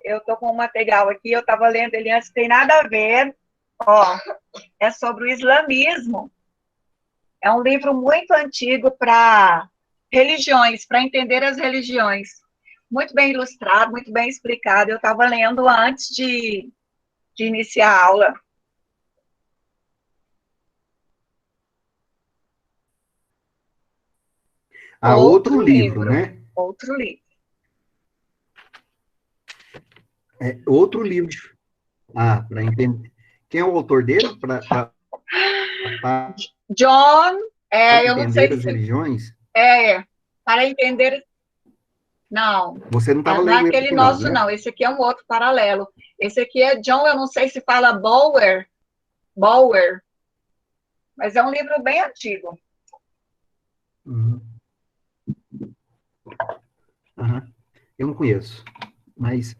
eu tô com um material aqui, eu estava lendo ele antes, tem nada a ver. Ó, é sobre o islamismo. É um livro muito antigo para religiões, para entender as religiões. Muito bem ilustrado, muito bem explicado. Eu estava lendo antes de iniciar a aula. Outro livro, né? Outro livro. Outro livro. Para entender. Quem é o autor dele? Para John, eu não entender sei as se religiões? para entender. Não, Você não estava não é lendo aquele esse, não, nosso, né? não. Esse aqui é um outro paralelo. Esse aqui é John, eu não sei se fala Bower, mas é um livro bem antigo. Uhum. Uhum. Eu não conheço, mas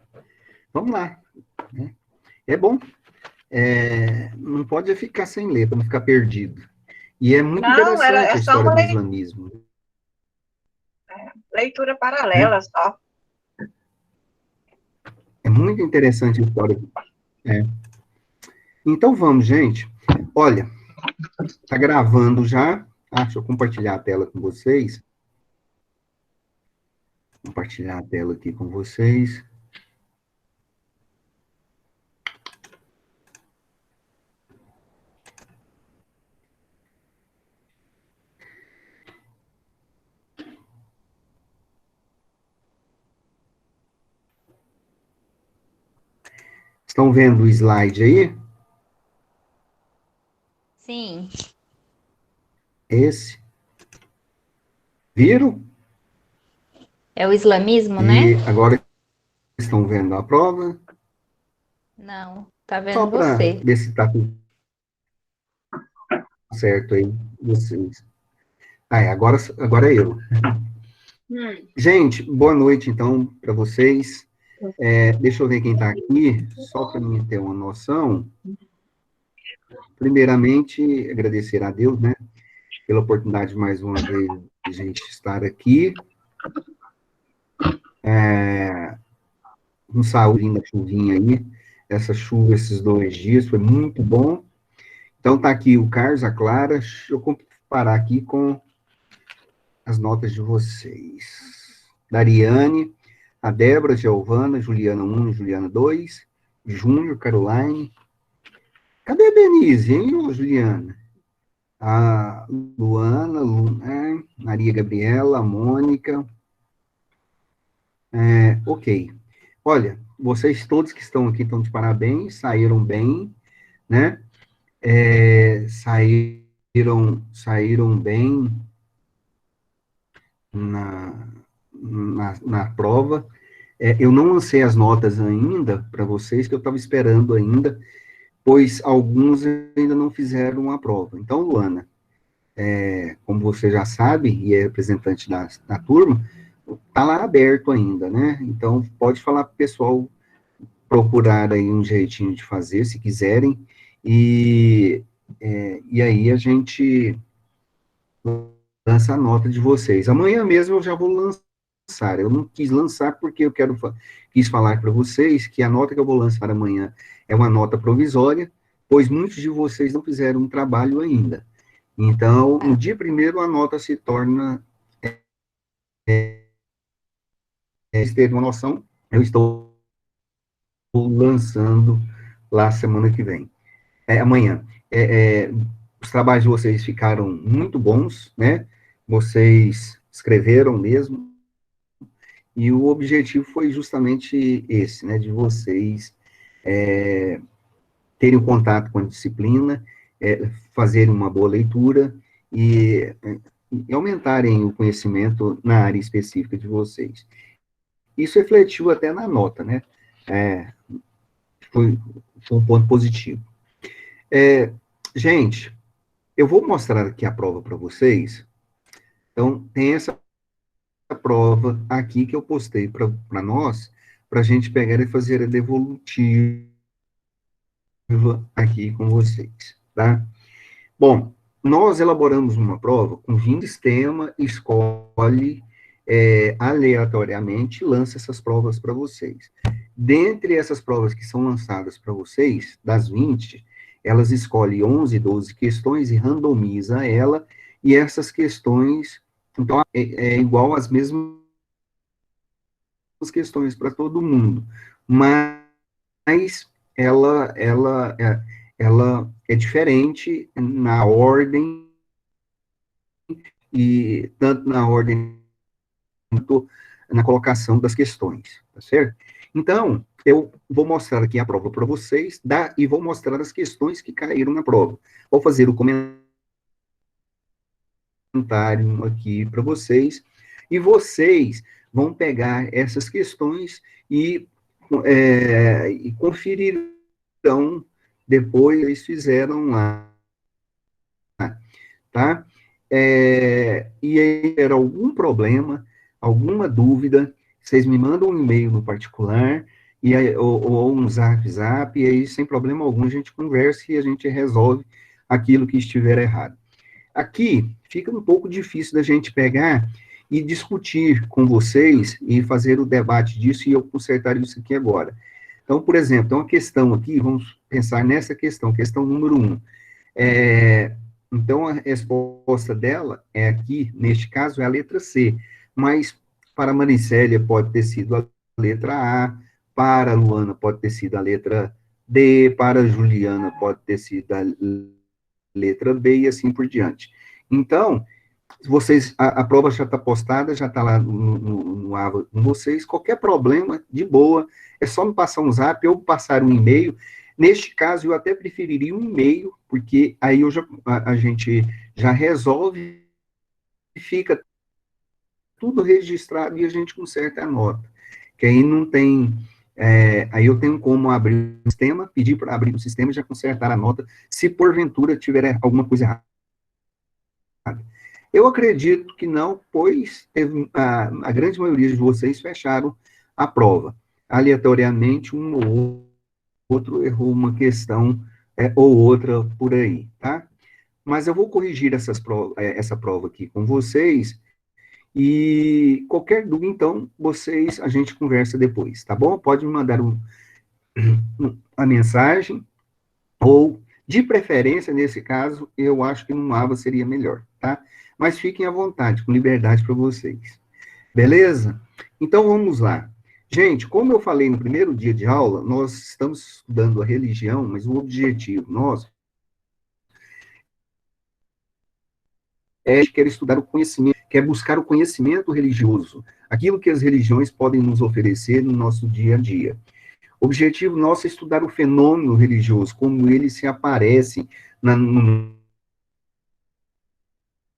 vamos lá. Né? É bom. Não pode ficar sem ler, para não ficar perdido. E é muito Não, interessante é a só história uma do islamismo. leitura Né? paralela, só. É muito interessante a história. É. Então vamos, gente. Olha, tá gravando já. Deixa eu compartilhar a tela com vocês. Compartilhar a tela aqui com vocês. Estão vendo o slide aí? Sim. Esse. Viram? É o islamismo, né? E agora estão vendo a prova. Não, tá Só vendo para você. ver se está tudo certo aí. Vocês. Agora é eu. Gente, boa noite, então, para vocês. Deixa eu ver quem está aqui, só para mim ter uma noção. Primeiramente, agradecer a Deus, né, pela oportunidade, mais uma vez, de a gente estar aqui. Com saúde na chuvinha aí. Essa chuva, esses 2 dias, foi muito bom. Então, tá aqui o Carlos, a Clara. Deixa eu comparar aqui com as notas de vocês. Dariane, a Débora, Giovana, Juliana 1, Juliana 2, Júnior, Caroline. Cadê a Denise, hein, ô, Juliana? A Luana, Maria Gabriela, a Mônica. Ok. Olha, vocês todos que estão aqui estão de parabéns, saíram bem, né? Saíram bem na prova. Eu não lancei as notas ainda para vocês, que eu estava esperando ainda, pois alguns ainda não fizeram a prova. Então, Luana, como você já sabe, e é representante da turma, está lá aberto ainda, né? Então, pode falar para o pessoal procurar aí um jeitinho de fazer, se quiserem, e aí a gente lança a nota de vocês. Amanhã mesmo eu já vou lançar. Eu não quis lançar porque quis falar para vocês que a nota que eu vou lançar amanhã é uma nota provisória, pois muitos de vocês não fizeram um trabalho ainda. Então, no dia primeiro, a nota se torna. Vocês terem uma noção, eu estou lançando lá semana que vem. Amanhã. Os trabalhos de vocês ficaram muito bons, né? Vocês escreveram mesmo, e o objetivo foi justamente esse, né? De vocês terem um contato com a disciplina, fazerem uma boa leitura e aumentarem o conhecimento na área específica de vocês. Isso refletiu até na nota, né? Foi um ponto positivo. Gente, eu vou mostrar aqui a prova para vocês. Então, tem essa prova aqui que eu postei para nós, para a gente pegar e fazer a devolutiva aqui com vocês, tá? Bom, nós elaboramos uma prova com 20 temas, escolhe aleatoriamente e lança essas provas para vocês. dentre essas provas que são lançadas para vocês, das 20, elas escolhem 11, 12 questões e randomiza ela, e essas questões, então, é igual às mesmas questões para todo mundo, mas ela é diferente na ordem, e tanto na ordem quanto na colocação das questões, tá certo? Então, eu vou mostrar aqui a prova para vocês, e vou mostrar as questões que caíram na prova. Vou fazer o comentário aqui para vocês, e vocês vão pegar essas questões e conferirão depois eles fizeram lá, tá? E aí, era algum problema, alguma dúvida, vocês me mandam um e-mail no particular, ou um zap, e aí, sem problema algum, a gente conversa e a gente resolve aquilo que estiver errado. Aqui, fica um pouco difícil da gente pegar e discutir com vocês e fazer o debate disso, e eu consertar isso aqui agora. Então, por exemplo, tem uma questão aqui, vamos pensar nessa questão número 1. Então, a resposta dela aqui, neste caso, é a letra C, mas para a Maricélia pode ter sido a letra A, para a Luana pode ter sido a letra D, para a Juliana pode ter sido a letra B e assim por diante. Então, vocês, a prova já está postada, já está lá no Ava com vocês, qualquer problema, de boa, é só me passar um zap ou passar um e-mail. Neste caso, eu até preferiria um e-mail, porque aí a gente já resolve e fica tudo registrado e a gente conserta a nota. Que aí não tem... aí eu tenho como abrir o sistema, pedir para abrir o sistema e já consertar a nota, se porventura tiver alguma coisa errada. Eu acredito que não, pois a grande maioria de vocês fecharam a prova. Aleatoriamente, um ou outro errou uma questão ou outra por aí, tá? Mas eu vou corrigir essa prova aqui com vocês, e qualquer dúvida, então, a gente conversa depois, tá bom? Pode me mandar a mensagem, ou, de preferência, nesse caso, eu acho que no AVA seria melhor, tá? Mas fiquem à vontade, com liberdade para vocês. Beleza? Então, vamos lá. Gente, como eu falei no primeiro dia de aula, nós estamos estudando a religião, mas o objetivo nosso quer estudar o conhecimento, quer buscar o conhecimento religioso, aquilo que as religiões podem nos oferecer no nosso dia a dia. O objetivo nosso é estudar o fenômeno religioso, como ele se aparece no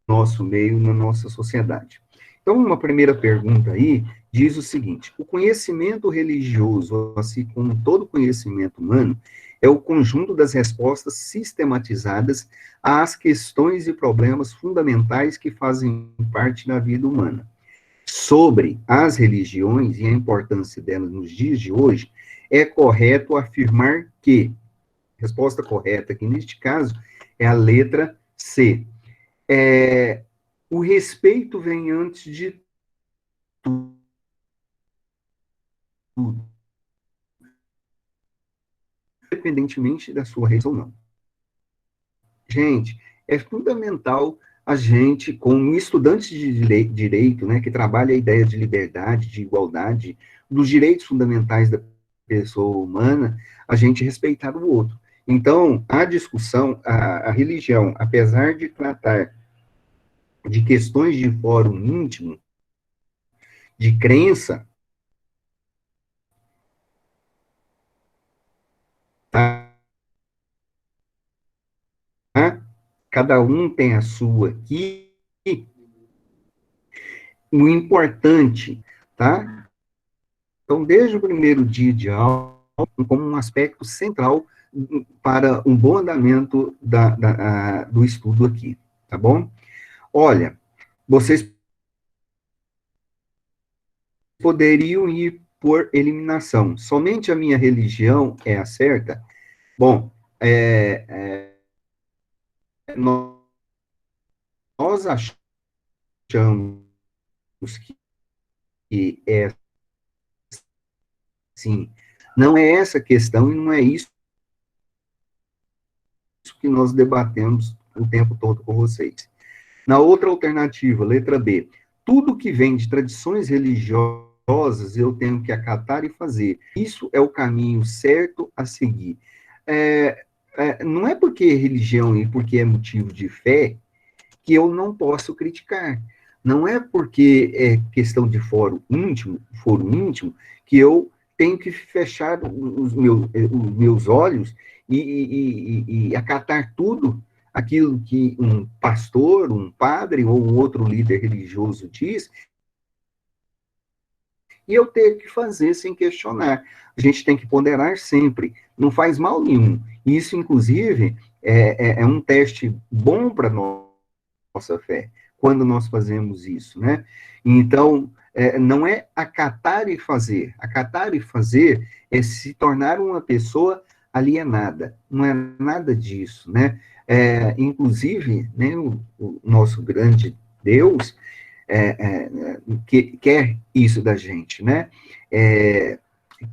nosso meio, na nossa sociedade. Então, uma primeira pergunta aí diz o seguinte: o conhecimento religioso, assim como todo conhecimento humano, é o conjunto das respostas sistematizadas às questões e problemas fundamentais que fazem parte da vida humana. Sobre as religiões e a importância delas nos dias de hoje, é correto afirmar que, resposta correta aqui neste caso, é a letra C. O respeito vem antes de tudo, independentemente da sua religião ou não. Gente, é fundamental a gente, como estudantes de direito, né, que trabalha a ideia de liberdade, de igualdade, dos direitos fundamentais da pessoa humana, a gente respeitar o outro. Então, a discussão, a religião, apesar de tratar de questões de fórum íntimo, de crença, tá? Cada um tem a sua aqui. O importante, tá? Então, desde o primeiro dia de aula, como um aspecto central para um bom andamento do estudo aqui, tá bom? Olha, vocês poderiam ir por eliminação. Somente a minha religião é a certa? Bom, nós achamos que é, sim, Não é essa a questão e não é isso que nós debatemos o tempo todo com vocês. Na outra alternativa, letra B, tudo que vem de tradições religiosas eu tenho que acatar e fazer. Isso é o caminho certo a seguir. Não é porque é religião e porque é motivo de fé que eu não posso criticar. Não é porque é questão de foro íntimo, que eu tenho que fechar os meus olhos e acatar tudo aquilo que um pastor, um padre ou um outro líder religioso diz, e eu ter que fazer sem questionar. A gente tem que ponderar sempre, não faz mal nenhum. Isso, inclusive, é um teste bom para nossa fé, quando nós fazemos isso, né? Então, não é acatar e fazer. Acatar e fazer é se tornar uma pessoa alienada. Não é nada disso, né? Inclusive, né, o nosso grande Deus que quer isso da gente, né?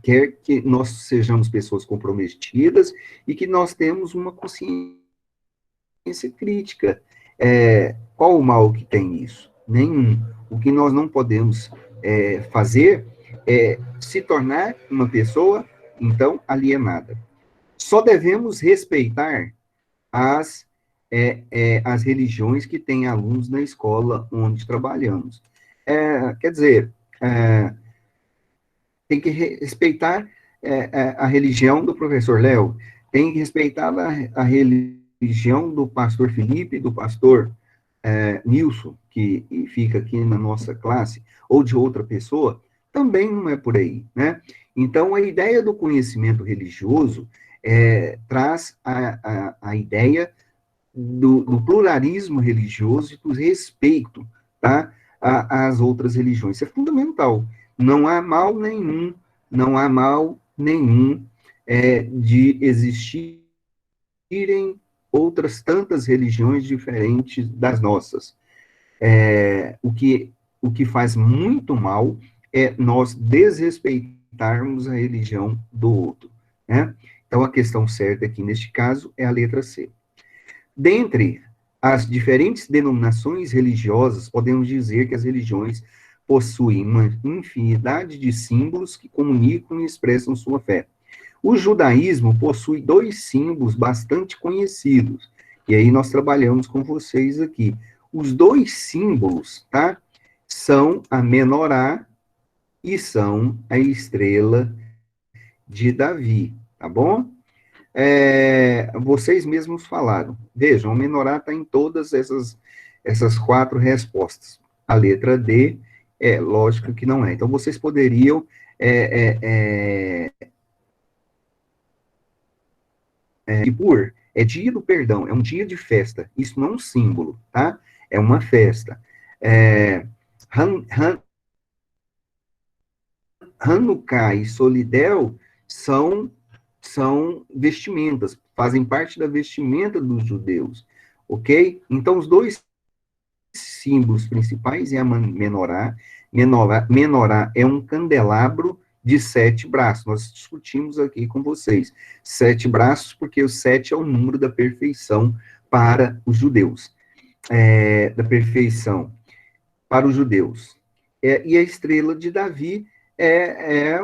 Quer que nós sejamos pessoas comprometidas e que nós temos uma consciência crítica. Qual o mal que tem isso? Nenhum. O que nós não podemos fazer é se tornar uma pessoa, então, alienada. Só devemos respeitar as religiões que têm alunos na escola onde trabalhamos. Quer dizer, tem que respeitar a religião do professor Léo, tem que respeitar a religião do pastor Felipe, do pastor Nilson, que fica aqui na nossa classe, ou de outra pessoa, também não é por aí, né? Então, a ideia do conhecimento religioso traz a ideia do pluralismo religioso e do respeito, tá, às outras religiões. Isso é fundamental. Não há mal nenhum, não há mal nenhum de existirem outras tantas religiões diferentes das nossas. O que faz muito mal é nós desrespeitarmos a religião do outro, né? Então, a questão certa aqui, neste caso, é a letra C. Dentre as diferentes denominações religiosas, podemos dizer que as religiões possuem uma infinidade de símbolos que comunicam e expressam sua fé. O judaísmo possui dois símbolos bastante conhecidos, e aí nós trabalhamos com vocês aqui. Os dois símbolos, tá? São a menorá e são a estrela de Davi, tá bom? Vocês mesmos falaram. Vejam, a menorá está em todas essas quatro respostas. A letra D, lógico que não é. Então, vocês poderiam Kippur é dia do perdão, é um dia de festa. Isso não é um símbolo, tá? É uma festa. Hanukkah e Solidel são vestimentas, fazem parte da vestimenta dos judeus, ok? Então, os dois símbolos principais é a menorá. Menorá é um candelabro de 7 braços. Nós discutimos aqui com vocês. 7 braços, porque o 7 é o número da perfeição para os judeus. Da perfeição para os judeus. E a estrela de Davi é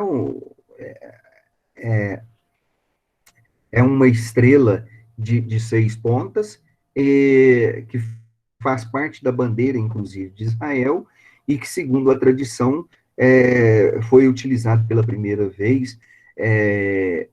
uma estrela de 6 pontas, que faz parte da bandeira, inclusive, de Israel, e que, segundo a tradição, foi utilizado pela primeira vez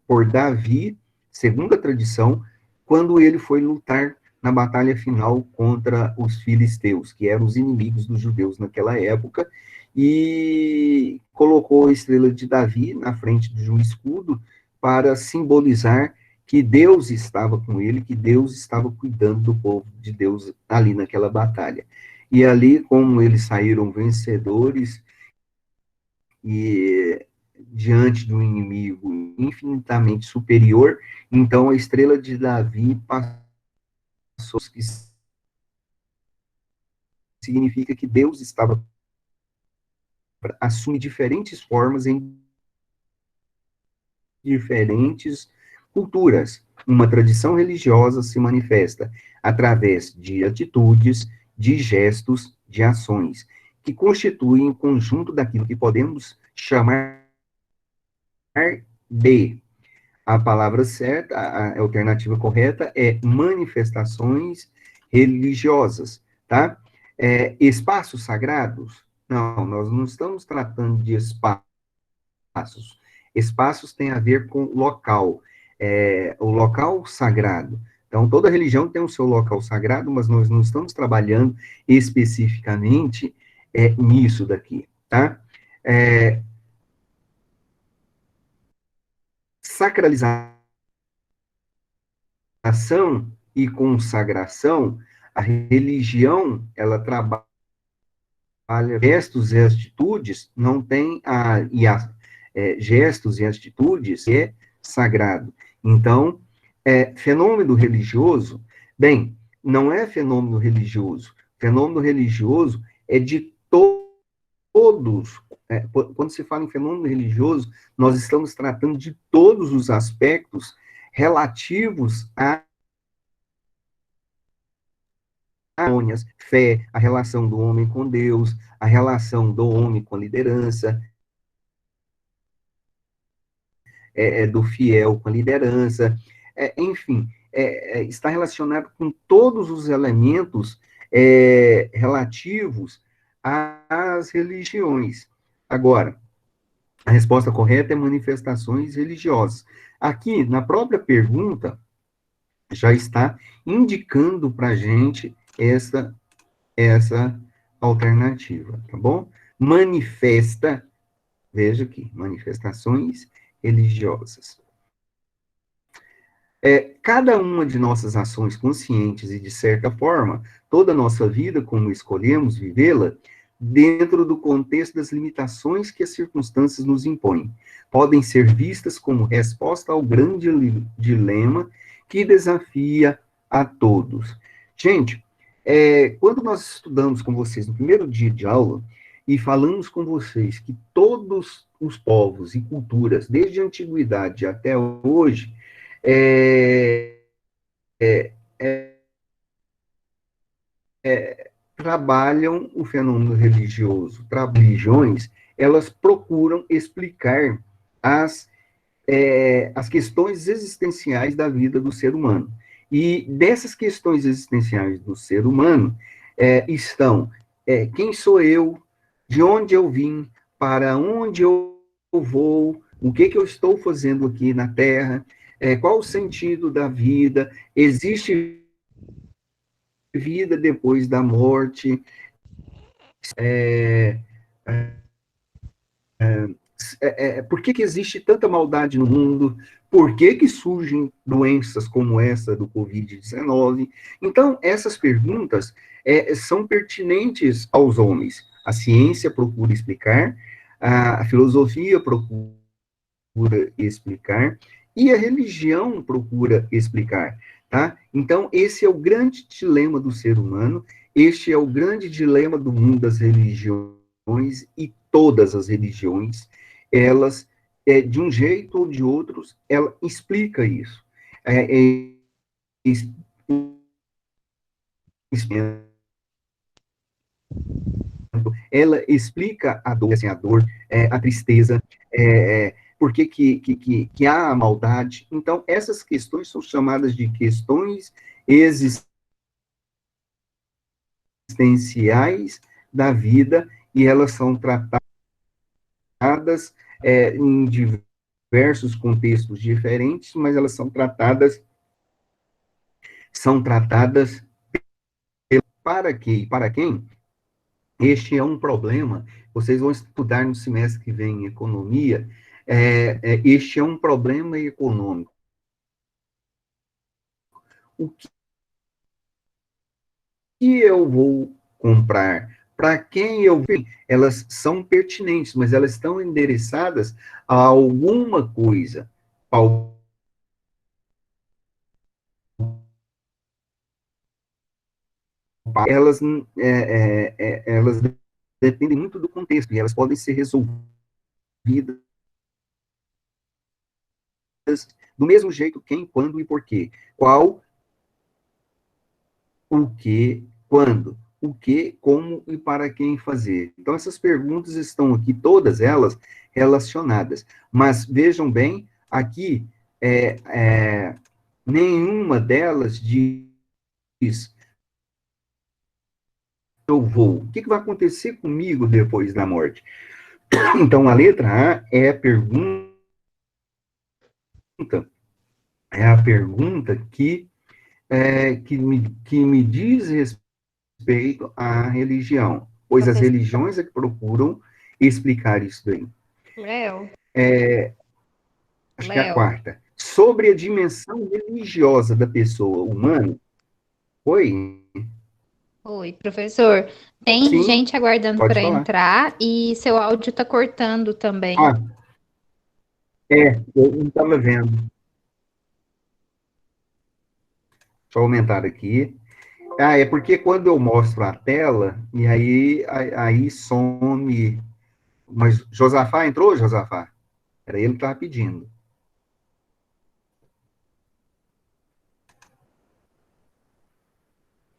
por Davi, segundo a tradição, quando ele foi lutar na batalha final contra os filisteus, que eram os inimigos dos judeus naquela época, e colocou a estrela de Davi na frente de um escudo para simbolizar que Deus estava com ele, que Deus estava cuidando do povo de Deus ali naquela batalha. E ali, como eles saíram vencedores e diante de um inimigo infinitamente superior, então a estrela de Davi passou, que significa que Deus estava assume diferentes formas em diferentes culturas. Uma tradição religiosa se manifesta através de atitudes, de gestos, de ações, que constituem um conjunto daquilo que podemos chamar de. A palavra certa, a alternativa correta é manifestações religiosas, tá? Espaços sagrados? Não, nós não estamos tratando de espaços. Espaços tem a ver com local, o local sagrado. Então, toda religião tem o seu local sagrado, mas nós não estamos trabalhando especificamente nisso daqui, tá? Sacralização e consagração, a religião, ela trabalha gestos e atitudes, não tem gestos e atitudes é sagrado. Então, fenômeno religioso, bem, não é fenômeno religioso. Fenômeno religioso é de todos. Quando se fala em fenômeno religioso, nós estamos tratando de todos os aspectos relativos a fé, a relação do homem com Deus, a relação do homem com a liderança, do fiel com a liderança, enfim, está relacionado com todos os elementos relativos às religiões. Agora, a resposta correta é manifestações religiosas. Aqui, na própria pergunta, já está indicando para a gente essa alternativa, tá bom? Manifesta, veja aqui, manifestações religiosas. Cada uma de nossas ações conscientes e, de certa forma, toda a nossa vida, como escolhemos vivê-la, dentro do contexto das limitações que as circunstâncias nos impõem, podem ser vistas como resposta ao grande dilema que desafia a todos. Gente, quando nós estudamos com vocês no primeiro dia de aula, e falamos com vocês que todos os povos e culturas, desde a antiguidade até hoje, trabalham o fenômeno religioso. Religiões, elas procuram explicar as questões existenciais da vida do ser humano. E dessas questões existenciais do ser humano estão quem sou eu, de onde eu vim, para onde eu vou, o que eu estou fazendo aqui na Terra, qual o sentido da vida, existe vida depois da morte, por que existe tanta maldade no mundo, por que surgem doenças como essa do Covid-19. Então, essas perguntas são pertinentes aos homens. A ciência procura explicar, a filosofia procura explicar, e a religião procura explicar, tá? Então, esse é o grande dilema do ser humano, este é o grande dilema do mundo das religiões, e todas as religiões, elas, de um jeito ou de outro, ela explica isso. Ela explica a dor, assim, a tristeza, por que há a maldade. Então, essas questões são chamadas de questões existenciais da vida, e elas são tratadas em diversos contextos diferentes, mas elas são tratadas para quê? Para quem? Este é um problema, vocês vão estudar no semestre que vem em economia, este é um problema econômico. O que eu vou comprar? Para quem eu vou? Elas são pertinentes, mas elas estão endereçadas a alguma coisa. Elas dependem muito do contexto, e elas podem ser resolvidas perguntas do mesmo jeito: quem, quando e por quê. Qual, o que, quando. O que, como e para quem fazer. Então, essas perguntas estão aqui, todas elas relacionadas. Mas, vejam bem, aqui, nenhuma delas diz: eu vou. O que vai acontecer comigo depois da morte? Então, a letra A é a pergunta que me diz respeito à religião, pois as Professor religiões é que procuram explicar isso daí. Léo, Acho que é a quarta. Sobre a dimensão religiosa da pessoa humana. Oi? oi, professor. Tem Sim, gente aguardando pode para falar. entrar e seu áudio está cortando também. Ah, eu não estava vendo. Deixa eu aumentar aqui. Ah, é porque quando eu mostro a tela, e aí some. Mas Josafá entrou, Josafá? Era ele que estava pedindo.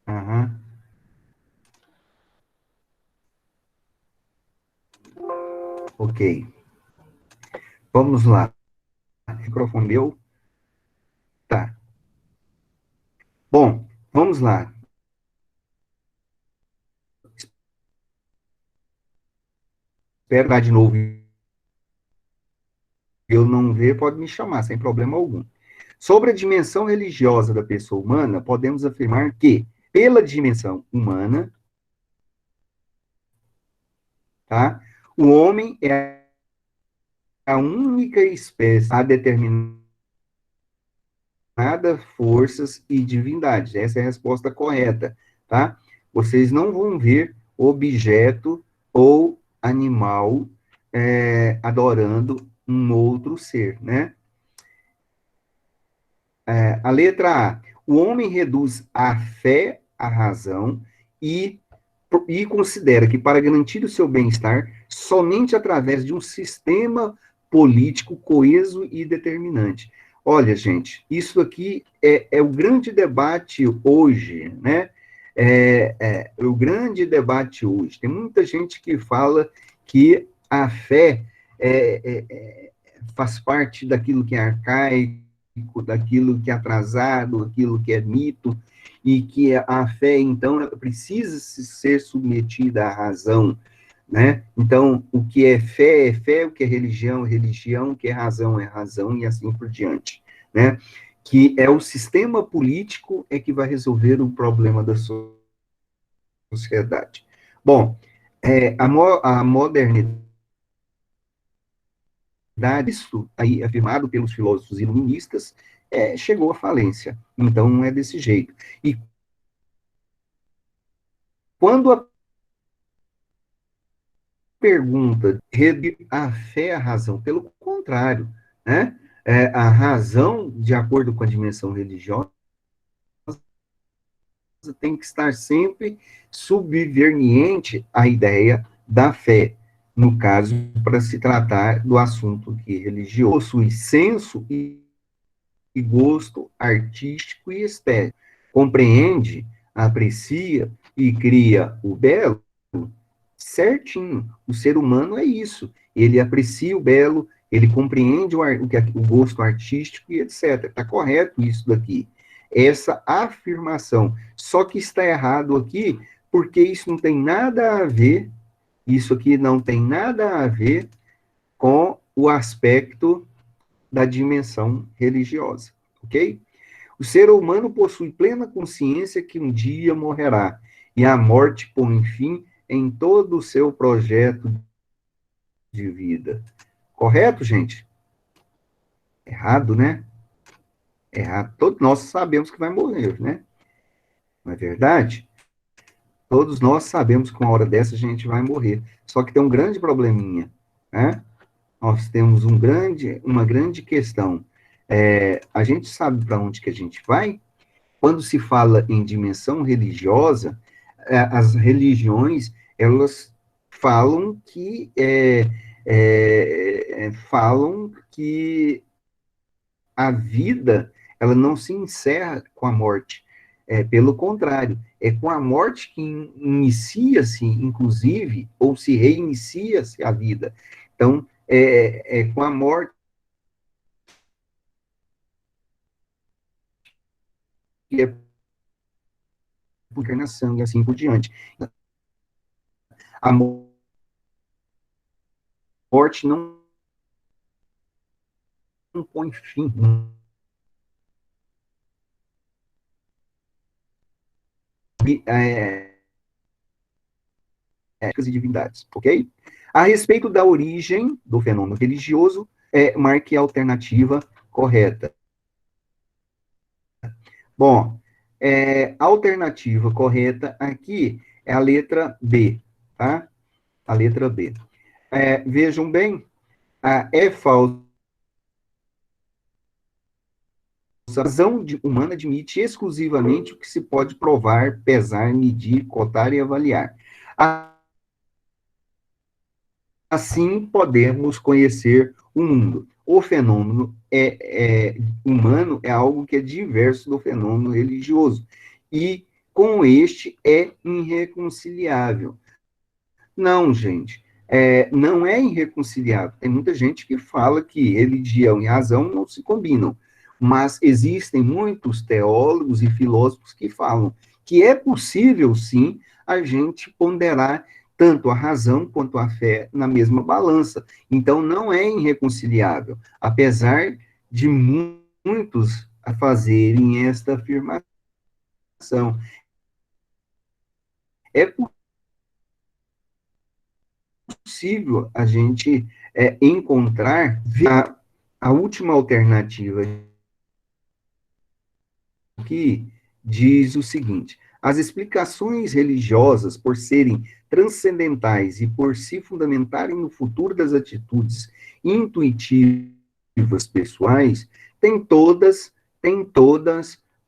Aham. Ok. Vamos lá. Microfone meu? Tá. Bom, vamos lá. Espero dar de novo. Eu não ver, pode me chamar, sem problema algum. Sobre a dimensão religiosa da pessoa humana, podemos afirmar que, pela dimensão humana, tá, o homem é a única espécie a determinar forças e divindades. Essa é a resposta correta, tá? Vocês não vão ver objeto ou animal adorando um outro ser, né? A letra A. O homem reduz a fé à razão e, e considera que para garantir o seu bem-estar, somente através de um sistema político coeso e determinante. Olha, gente, isso aqui é o grande debate hoje, né? É o grande debate hoje. Tem muita gente que fala que a fé faz parte daquilo que é arcaico, daquilo que é atrasado, daquilo que é mito, e que a fé, então, precisa ser submetida à razão, né? Então, o que é fé, o que é religião, o que é razão, e assim por diante, né? Que é o sistema político que vai resolver o problema da sociedade. Bom, a modernidade, isso aí afirmado pelos filósofos iluministas, chegou à falência. Então, não é desse jeito. E quando a pergunta a fé à razão, pelo contrário, né? A razão, de acordo com a dimensão religiosa, tem que estar sempre subverniente à ideia da fé, no caso, para se tratar do assunto que religioso possui senso e gosto artístico e estético, compreende, aprecia e cria o belo certinho. O ser humano é isso. Ele aprecia o belo, ele compreende o gosto artístico e etc. Está correto isso daqui. Essa afirmação. Só que está errado aqui, porque isso não tem nada a ver, isso aqui não tem nada a ver com o aspecto da dimensão religiosa, ok? O ser humano possui plena consciência que um dia morrerá, e a morte põe fim em todo o seu projeto de vida. Correto, gente? Errado, né? Errado. Todos nós sabemos que vai morrer, né? Não é verdade? Todos nós sabemos que uma hora dessa a gente vai morrer. Só que tem um grande probleminha, né? Nós temos uma grande questão. A gente sabe para onde que a gente vai? Quando se fala em dimensão religiosa, as religiões, elas falam que a vida, ela não se encerra com a morte. Pelo contrário, é com a morte que inicia-se, inclusive, ou se reinicia-se a vida. Então, é com a morte que é por encarnação e assim por diante. A morte não põe fim, e divindades, ok? A respeito da origem do fenômeno religioso, marque a alternativa correta. Bom, a alternativa correta aqui é a letra B, tá? A letra B. Vejam bem, é falso. A razão humana admite exclusivamente o que se pode provar, pesar, medir, cotar e avaliar. Assim, podemos conhecer o mundo. O fenômeno humano é algo que é diverso do fenômeno religioso. E com este é irreconciliável. Não, gente, não é irreconciliável. Tem muita gente que fala que religião e razão não se combinam. Mas existem muitos teólogos e filósofos que falam que é possível, sim, a gente ponderar tanto a razão quanto a fé na mesma balança. Então, não é irreconciliável, apesar de muitos a fazerem esta afirmação. É possível a gente encontrar a última alternativa que diz o seguinte: as explicações religiosas, por serem transcendentais e por se fundamentarem no futuro das atitudes intuitivas pessoais, têm todas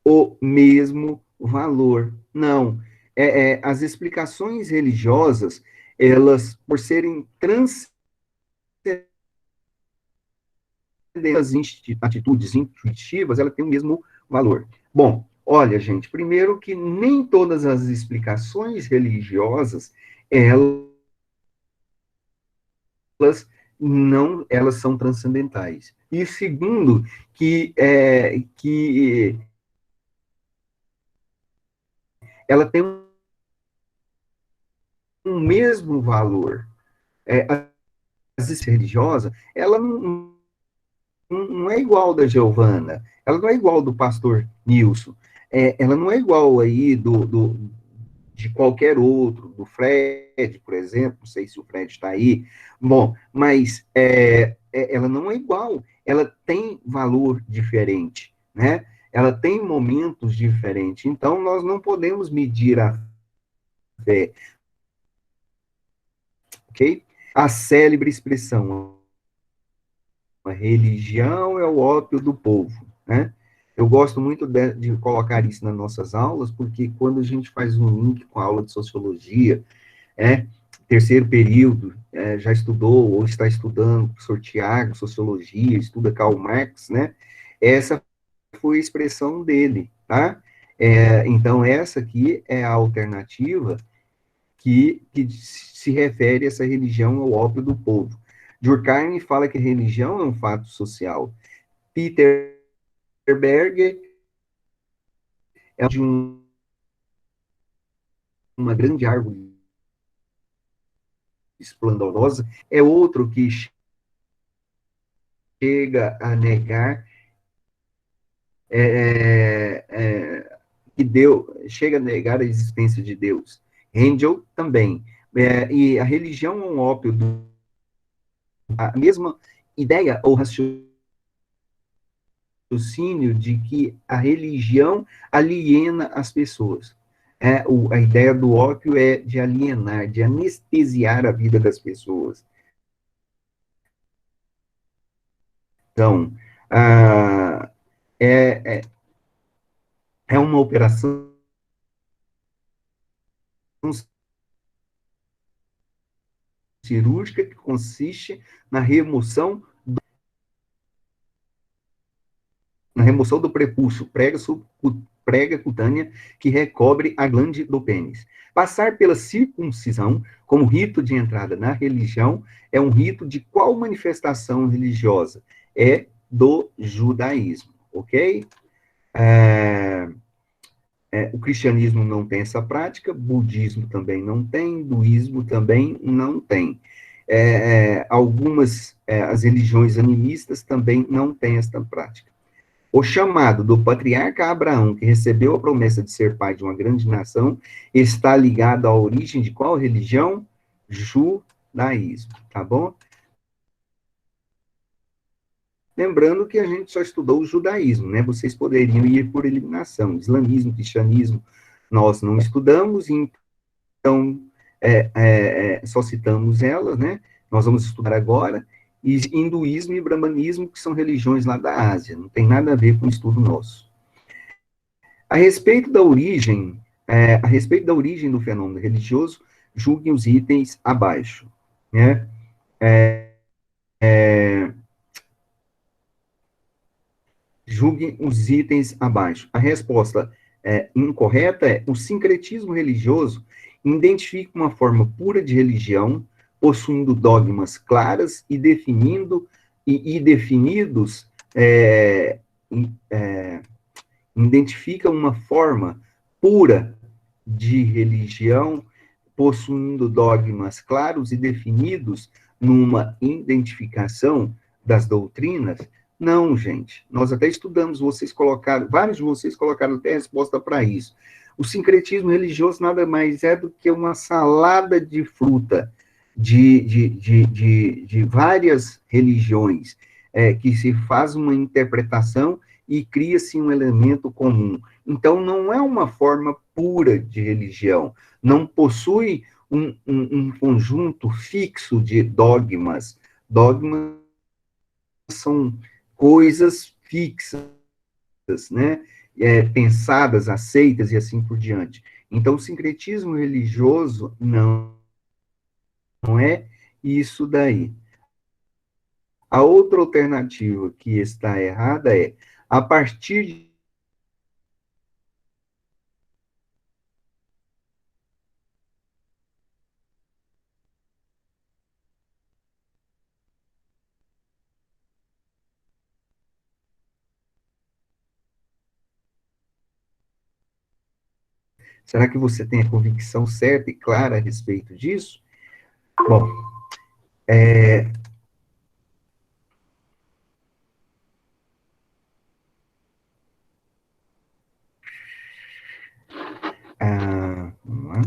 o mesmo valor. Não. As explicações religiosas, elas, por serem transcendentais, as atitudes intuitivas, ela tem o mesmo valor. Bom, olha, gente, primeiro que nem todas as explicações religiosas, elas elas são transcendentais. E segundo, que ela tem um mesmo valor. A existência religiosa, ela não é igual da Giovana, ela não é igual do pastor Nilson, ela não é igual aí de qualquer outro, do Fred, por exemplo, não sei se o Fred está aí, bom, mas ela não é igual, ela tem valor diferente, né? Ela tem momentos diferentes, então nós não podemos medir a fé, ok? A célebre expressão, a religião é o ópio do povo, né? Eu gosto muito de colocar isso nas nossas aulas, porque quando a gente faz um link com a aula de sociologia, terceiro período, já estudou ou está estudando, professor Tiago, sociologia, estuda Karl Marx, né? Essa foi a expressão dele, tá? Então, essa aqui é a alternativa que se refere a essa religião ao ópio do povo. Durkheim fala que a religião é um fato social. Peter Berger é de uma grande árvore esplendorosa, é outro que chega a negar que Deus, chega a negar a existência de Deus. Handel também. E a religião é um ópio, a mesma ideia ou raciocínio de que a religião aliena as pessoas. A ideia do ópio é de alienar, de anestesiar a vida das pessoas. Então, é uma operação cirúrgica que consiste na remoção remoção do prepúcio prega cutânea que recobre a glande do pênis. Passar pela circuncisão como rito de entrada na religião é um rito de qual manifestação religiosa? É do judaísmo, ok? O cristianismo não tem essa prática, budismo também não tem, hinduísmo também não tem. As religiões animistas também não têm essa prática. O chamado do patriarca Abraão, que recebeu a promessa de ser pai de uma grande nação, está ligado à origem de qual religião? Judaísmo, tá bom? Lembrando que a gente só estudou o judaísmo, né? Vocês poderiam ir por eliminação. Islamismo, cristianismo, nós não estudamos, então só citamos elas, né? Nós vamos estudar agora. E hinduísmo e brahmanismo, que são religiões lá da Ásia, não tem nada a ver com o estudo nosso. A respeito da origem do fenômeno religioso, julguem os itens abaixo, né? Julguem os itens abaixo. A resposta incorreta é: o sincretismo religioso identifica uma forma pura de religião, possuindo dogmas claras e definidos, identifica uma forma pura de religião, possuindo dogmas claros e definidos numa identificação das doutrinas. Não, gente, nós até estudamos, vários de vocês colocaram até resposta para isso. O sincretismo religioso nada mais é do que uma salada de fruta de várias religiões, que se faz uma interpretação e cria-se um elemento comum. Então, não é uma forma pura de religião, não possui um conjunto fixo de dogmas. Dogmas são coisas fixas, né? Pensadas, aceitas e assim por diante. Então, o sincretismo religioso não é isso daí. A outra alternativa que está errada é: a partir de Será que você tem a convicção certa e clara a respeito disso? Bom, vamos lá.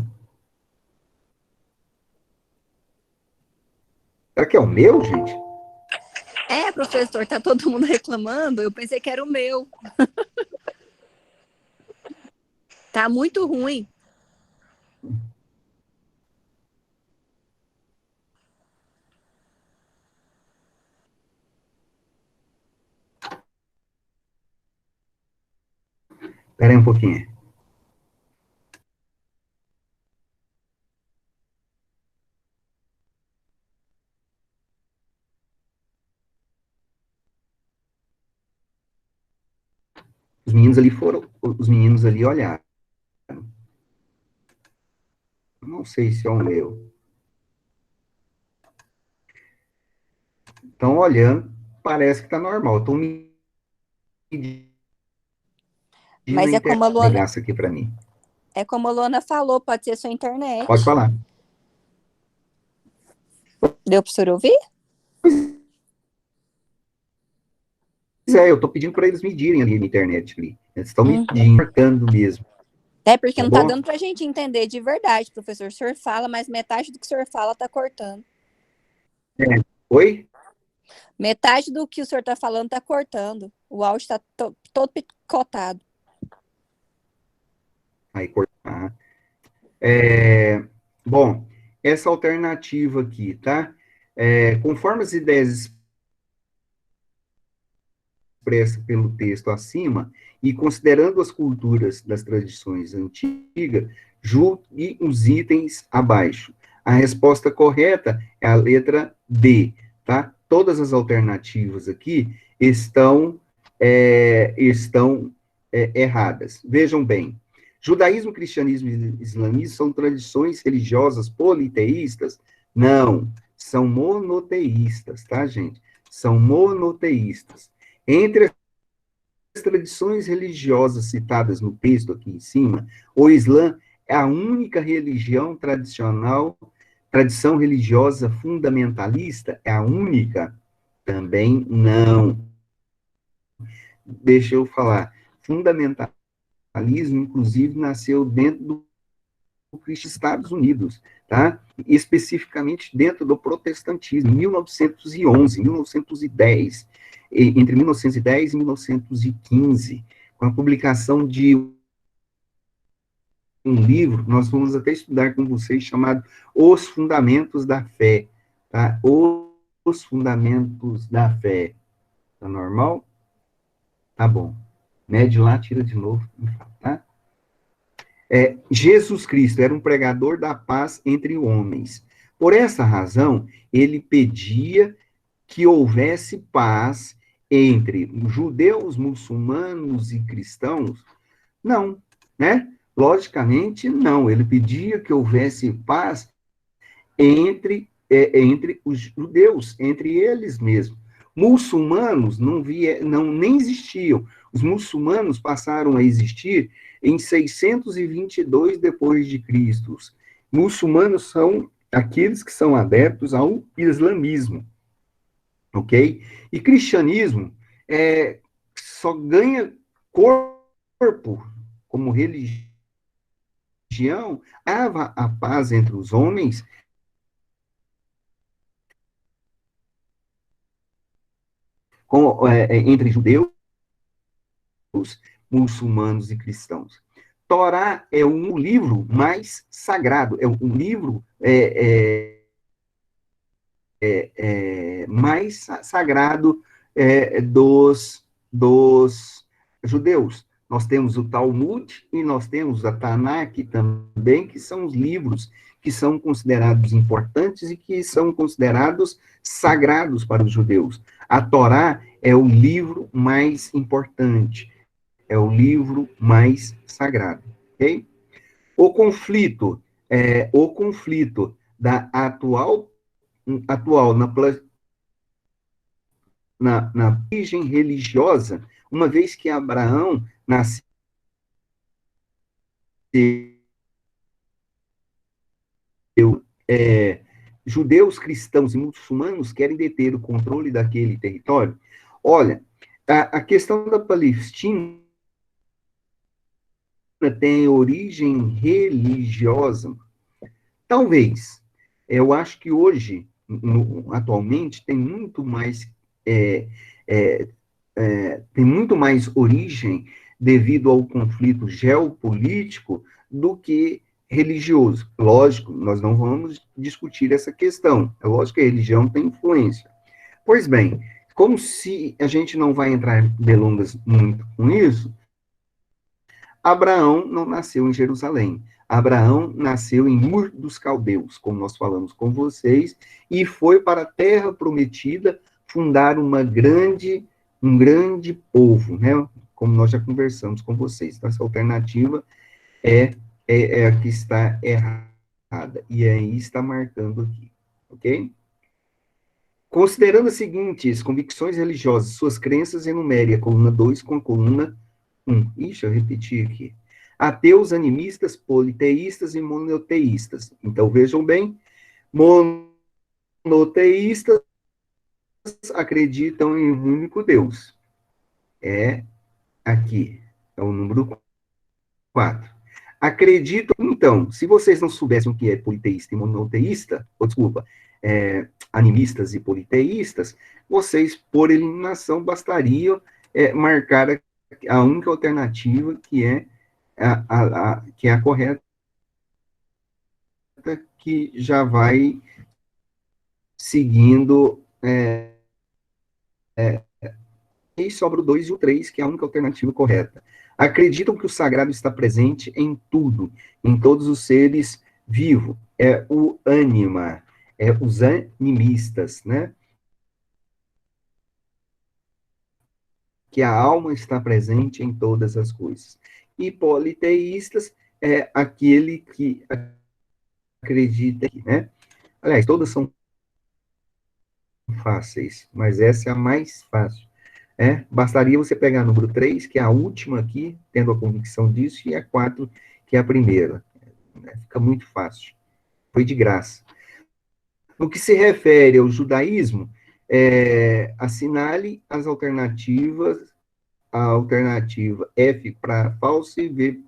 Será que é o meu, gente? Professor, tá todo mundo reclamando. Eu pensei que era o meu. Tá muito ruim. Espera aí um pouquinho. Os meninos ali olharam. Não sei se é o meu. Estão olhando, parece que está normal. Estão me Mas é como a Luana, aqui para mim. É como a Luana falou, pode ser sua internet. Pode falar. Deu para o senhor ouvir? Eu estou pedindo para eles medirem ali na internet. Ali. Eles estão medindo, marcando mesmo. Porque não está dando para a gente entender de verdade, professor. O senhor fala, mas metade do que o senhor fala está cortando. Oi? Metade do que o senhor está falando está cortando. O áudio está todo picotado. Aí, cortar. Bom, essa alternativa aqui, tá? Conforme as ideias expressas pelo texto acima, e considerando as culturas das tradições antigas, julgue os itens abaixo. A resposta correta é a letra D, tá? Todas as alternativas aqui estão estão erradas. Vejam bem, judaísmo, cristianismo e islamismo são tradições religiosas politeístas? Não, são monoteístas, tá, gente? São monoteístas. Entre as tradições religiosas citadas no texto aqui em cima, o Islã é a única religião tradicional, tradição religiosa fundamentalista? É a única? Também não. Deixa eu falar. Fundamentalismo, inclusive, nasceu dentro do Estados Unidos, tá? Especificamente dentro do protestantismo, em 1911, 1910, entre 1910 e 1915, com a publicação de um livro, nós vamos até estudar com vocês, chamado Os Fundamentos da Fé, tá? Os Fundamentos da Fé. Tá normal? Tá bom. Mede lá, tira de novo, tá? Jesus Cristo era um pregador da paz entre homens. Por essa razão, ele pedia que houvesse paz entre judeus, muçulmanos e cristãos? Não, né? Logicamente, não. Ele pedia que houvesse paz entre os judeus, entre eles mesmos. Muçulmanos não nem existiam. Os muçulmanos passaram a existir em 622 depois de Cristo. Muçulmanos são aqueles que são adeptos ao islamismo, ok? E cristianismo só ganha corpo como religião, a paz entre os homens entre judeus, muçulmanos e cristãos. Torá é um livro mais sagrado, é um livro mais sagrado dos judeus. Nós temos o Talmud e nós temos a Tanakh também, que são os livros que são considerados importantes e que são considerados sagrados para os judeus. A Torá é o livro mais importante, é o livro mais sagrado, ok? O conflito da atual na origem religiosa, uma vez que Abraão nasceu judeus, cristãos e muçulmanos querem deter o controle daquele território. Olha, a questão da Palestina tem origem religiosa. Talvez. Eu acho que hoje, atualmente, tem muito mais origem devido ao conflito geopolítico do que religioso. Lógico, nós não vamos discutir essa questão. É lógico que a religião tem influência. Pois bem, como se a gente não vai entrar em delongas muito com isso, Abraão não nasceu em Jerusalém. Abraão nasceu em Ur dos Caldeus, como nós falamos com vocês, e foi para a terra prometida fundar um grande povo, né? Como nós já conversamos com vocês. Então, essa alternativa é a que está errada. E aí está marcando aqui, ok? Considerando as seguintes convicções religiosas, suas crenças, enumere a coluna 2 com a coluna 1. Ixi, eu repeti aqui. Ateus, animistas, politeístas e monoteístas. Então, vejam bem, monoteístas acreditam em um único Deus. Aqui, é o número 4. Acreditam, então, se vocês não soubessem o que é politeísta e monoteísta, animistas e politeístas, vocês, por eliminação, bastariam marcar a única alternativa que é a correta, que já vai seguindo, e sobra o 2 e o 3, que é a única alternativa correta. Acreditam que o sagrado está presente em tudo, em todos os seres vivos. É o ânima, os animistas, né? que a alma está presente em todas as coisas. E politeístas é aquele que acredita que, né? Aliás, todas são fáceis, mas essa é a mais fácil. Bastaria você pegar o número 3, que é a última aqui, tendo a convicção disso, e a 4, que é a primeira. Fica muito fácil. Foi de graça. No que se refere ao judaísmo, assinale as alternativas, a alternativa F para falso e V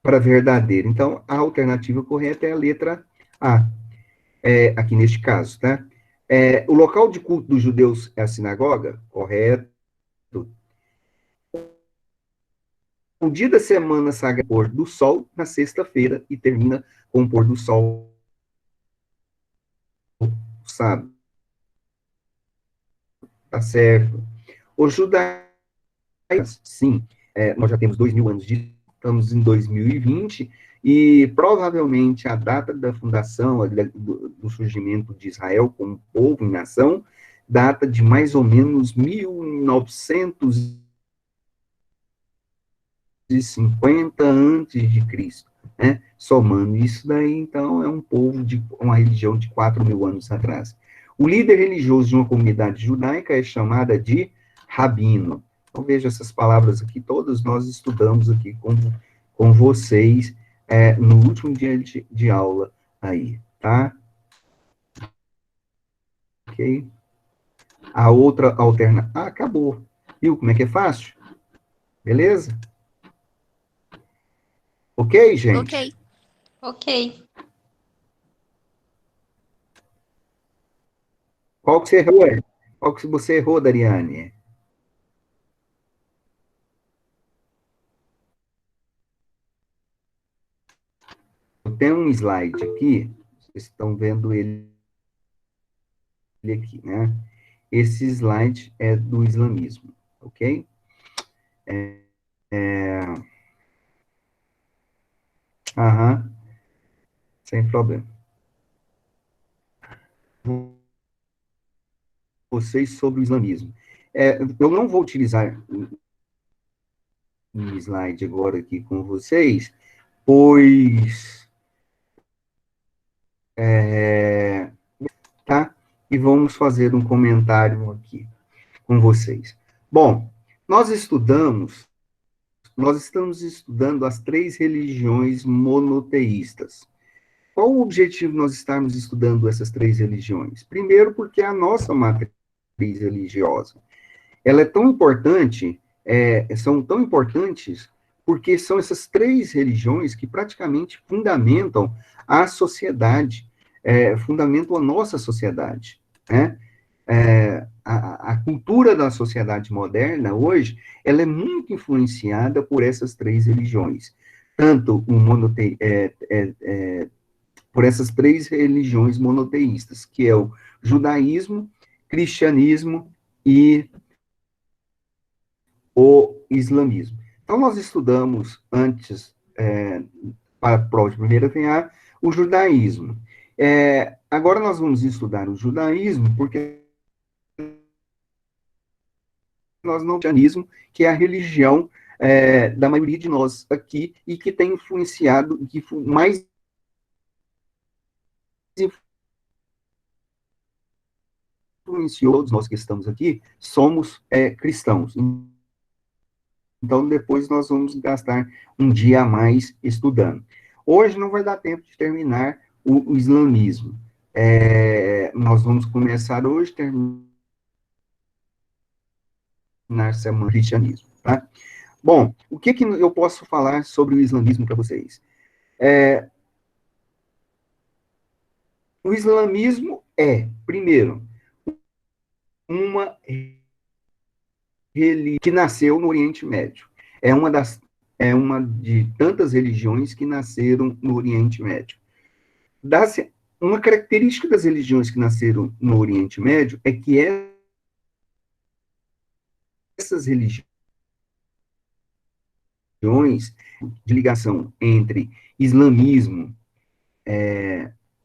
para verdadeiro. Então, a alternativa correta é a letra A, aqui neste caso, tá? O local de culto dos judeus é a sinagoga? Correto. O dia da semana sagrada é o pôr do sol na sexta-feira e termina com o pôr do sol no sábado. Tá certo. O judaísmo, sim, nós já temos 2.000 anos estamos em 2020, e provavelmente a data da fundação, do surgimento de Israel como povo e nação, data de mais ou menos 1950 antes de Cristo, né? Somando isso daí, então, é um povo de uma religião de 4.000 anos atrás. O líder religioso de uma comunidade judaica é chamada de rabino. Então, veja essas palavras aqui, todas nós estudamos aqui com vocês no último dia de aula aí, tá? Ok? A outra alternativa... Ah, acabou. Viu como é que é fácil? Beleza? Ok, gente? Ok. Ok. Qual que você errou? Qual que você errou, Dariane? Eu tenho um slide aqui, vocês estão vendo ele aqui, né? Esse slide é do islamismo, ok? Aham, sem problema. Vocês sobre o islamismo. Eu não vou utilizar um slide agora aqui com vocês, pois... tá? E vamos fazer um comentário aqui com vocês. Bom, nós estamos estudando as 3 religiões monoteístas. Qual o objetivo de nós estarmos estudando essas 3 religiões? Primeiro, porque a nossa matriz religiosa, ela é tão importante, são tão importantes, porque são essas 3 religiões que praticamente fundamentam a sociedade, fundamentam a nossa sociedade, né? A cultura da sociedade moderna, hoje, ela é muito influenciada por essas 3 religiões. Tanto por essas 3 religiões monoteístas, que é o judaísmo, cristianismo e o islamismo. Então, nós estudamos antes, para a prova de primeira VA, o judaísmo. Agora nós vamos estudar o judaísmo, porque nós não cristianismo, que é a religião da maioria de nós aqui, e que tem influenciado, que mais influenciou todos nós que estamos aqui, somos cristãos. Então, depois nós vamos gastar um dia a mais estudando. Hoje não vai dar tempo de terminar o islamismo. Nós vamos começar hoje, terminar semana do cristianismo, tá? Bom, o que eu posso falar sobre o islamismo para vocês? O islamismo primeiro, uma religião que nasceu no Oriente Médio. É uma de tantas religiões que nasceram no Oriente Médio. Uma característica das religiões que nasceram no Oriente Médio é que essas religiões de ligação entre islamismo,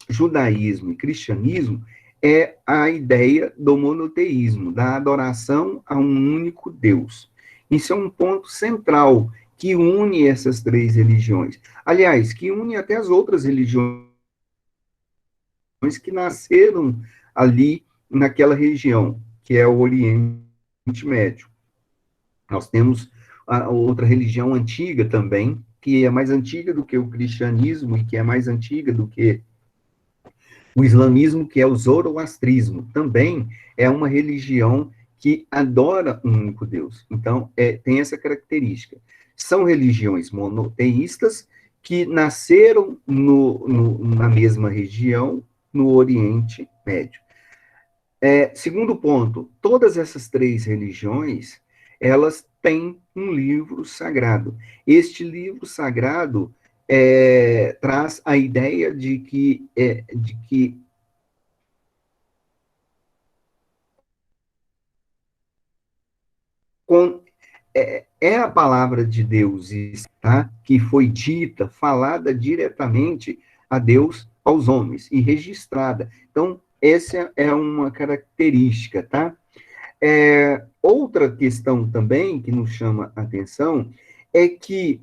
judaísmo e cristianismo, é a ideia do monoteísmo, da adoração a um único Deus. Isso é um ponto central que une essas três religiões. Aliás, que une até as outras religiões que nasceram ali naquela região, que é o Oriente Médio. Nós temos a outra religião antiga também, que é mais antiga do que o cristianismo e que é mais antiga do que o islamismo, que é o zoroastrismo. Também é uma religião que adora um único Deus. Então, tem essa característica. São religiões monoteístas que nasceram na mesma região, no Oriente Médio. Segundo ponto, todas essas três religiões, elas têm um livro sagrado. Este livro sagrado traz a ideia de que é a palavra de Deus, tá? Que foi dita, falada diretamente a Deus, aos homens, e registrada. Então, essa é uma característica, tá? Outra questão também que nos chama a atenção é que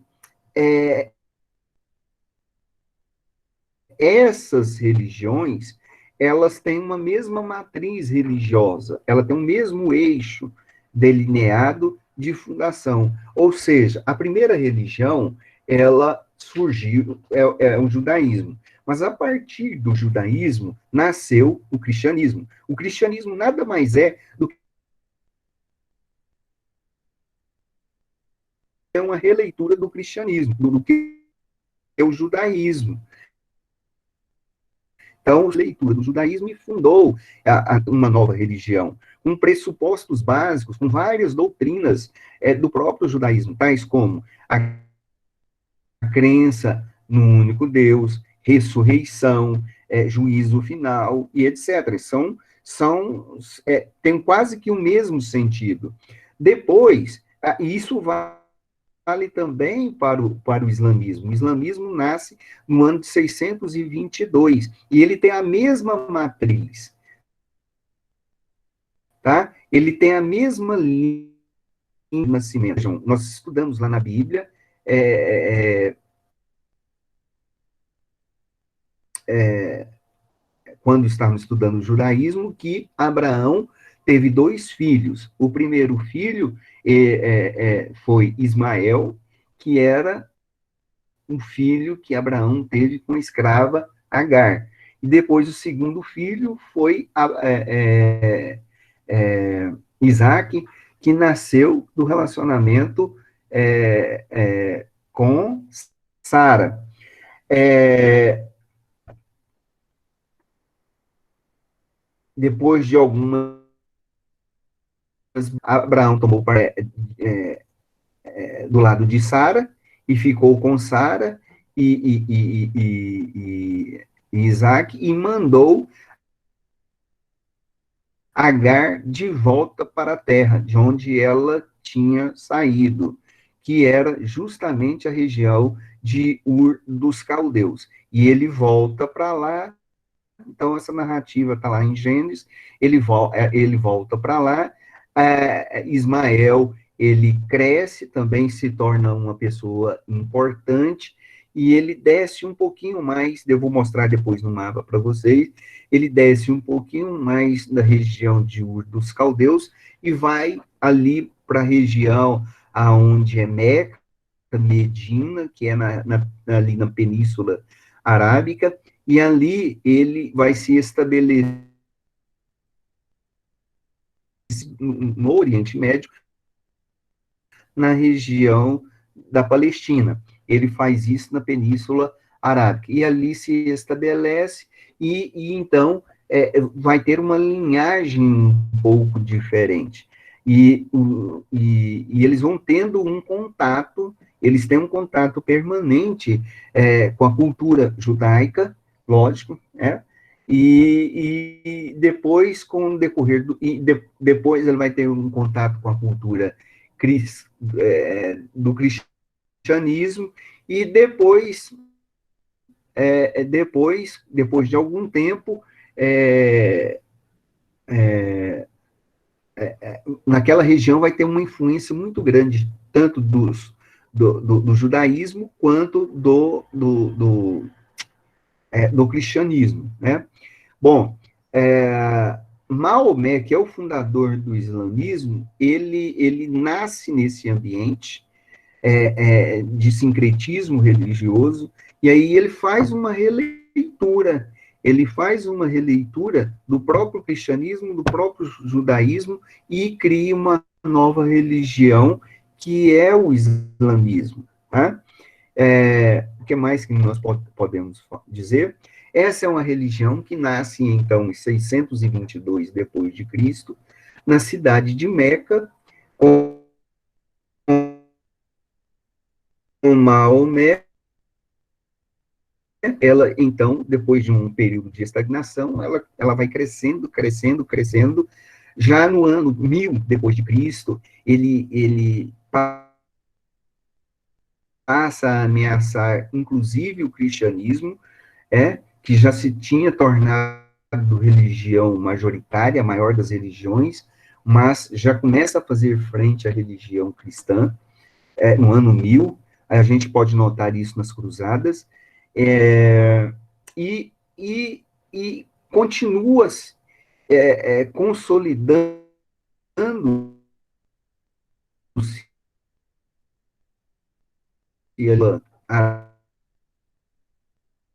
essas religiões, elas têm uma mesma matriz religiosa, ela tem o mesmo eixo delineado de fundação. Ou seja, a primeira religião, ela surgiu, é o judaísmo. Mas a partir do judaísmo, nasceu o cristianismo. O cristianismo nada mais é do que uma releitura do cristianismo, do que o judaísmo. Então, a leitura do judaísmo e fundou uma nova religião, com pressupostos básicos, com várias doutrinas do próprio judaísmo, tais como a crença no único Deus, ressurreição, juízo final e etc. Tem quase que o mesmo sentido. Depois, isso vale também para o islamismo. O islamismo nasce no ano de 622, e ele tem a mesma matriz, tá? Ele tem a mesma linha de nascimento. Nós estudamos lá na Bíblia, quando estávamos estudando o judaísmo, que Abraão teve 2 filhos. O primeiro filho foi Ismael, que era um filho que Abraão teve com a escrava Agar. E depois o segundo filho foi Isaac, que nasceu do relacionamento com Sara. Depois de algumas, Abraão tomou do lado de Sara e ficou com Sara e Isaac e mandou Agar de volta para a terra, de onde ela tinha saído, que era justamente a região de Ur dos Caldeus. E ele volta para lá. Então, essa narrativa está lá em Gênesis, ele volta para lá, Ismael, ele cresce, também se torna uma pessoa importante, e ele desce um pouquinho mais, eu vou mostrar depois no mapa para vocês, ele desce um pouquinho mais da região de Ur dos Caldeus, e vai ali para a região aonde é Meca, Medina, que é ali na Península Arábica, e ali ele vai se estabelecer no Oriente Médio, na região da Palestina. Ele faz isso na Península Arábica. E ali se estabelece, e então vai ter uma linhagem um pouco diferente. E eles vão tendo um contato, eles têm um contato permanente com a cultura judaica, lógico, e depois, com o decorrer depois ele vai ter um contato com a cultura do cristianismo, e depois de algum tempo, naquela região vai ter uma influência muito grande, tanto do judaísmo quanto do cristianismo, né? Bom, Maomé, que é o fundador do islamismo, ele nasce nesse ambiente de sincretismo religioso, e aí ele faz uma releitura do próprio cristianismo, do próprio judaísmo, e cria uma nova religião, que é o islamismo. Tá? O que mais que nós podemos dizer? Essa é uma religião que nasce, então, em 622 depois de Cristo, na cidade de Meca, com Maomé. Ela, então, depois de um período de estagnação, ela vai crescendo, crescendo, crescendo. Já no ano 1000 depois de Cristo, ele passa a ameaçar, inclusive, o cristianismo, que já se tinha tornado religião majoritária, a maior das religiões, mas já começa a fazer frente à religião cristã, no ano 1000. A gente pode notar isso nas cruzadas, e continua consolidando a